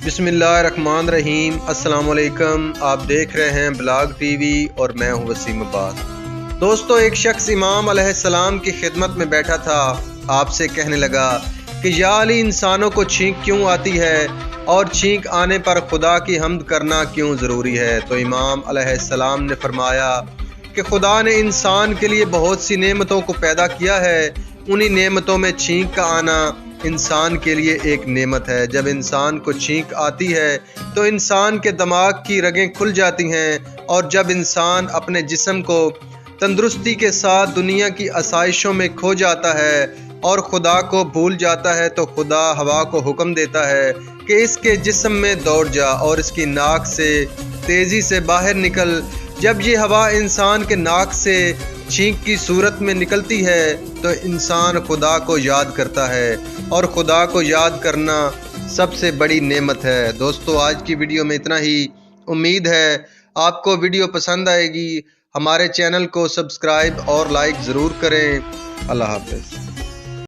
बिस्मिल्लाहिर्रहमानिर्रहीम। अस्सलाम वालेकुम। आप देख रहे हैं ब्लॉग टीवी और मैं हूं वसीम अब्बास। दोस्तों, एक शख्स इमाम अलैहिस्सलाम की खिदमत में बैठा था। आपसे कहने लगा कि या अली, इंसानों को छींक क्यों आती है और छींक आने पर खुदा की हम्द करना क्यों ज़रूरी है? तो इमाम अलैहिस्सलाम ने फरमाया कि खुदा ने इंसान के लिए बहुत सी नेमतों को पैदा किया है। उन्हीं नेमतों में छींक का आना इंसान के लिए एक नेमत है। जब इंसान को छींक आती है तो इंसान के दिमाग की रगें खुल जाती हैं, और जब इंसान अपने जिस्म को तंदुरुस्ती के साथ दुनिया की आसाइशों में खो जाता है और खुदा को भूल जाता है, तो खुदा हवा को हुक्म देता है कि इसके जिस्म में दौड़ जा और इसकी नाक से तेज़ी से बाहर निकल। जब ये हवा इंसान के नाक से छींक की सूरत में निकलती है तो इंसान खुदा को याद करता है, और खुदा को याद करना सबसे बड़ी नेमत है। दोस्तों, आज की वीडियो में इतना ही। उम्मीद है आपको वीडियो पसंद आएगी। हमारे चैनल को सब्सक्राइब और लाइक ज़रूर करें। अल्लाह हाफ़िज़।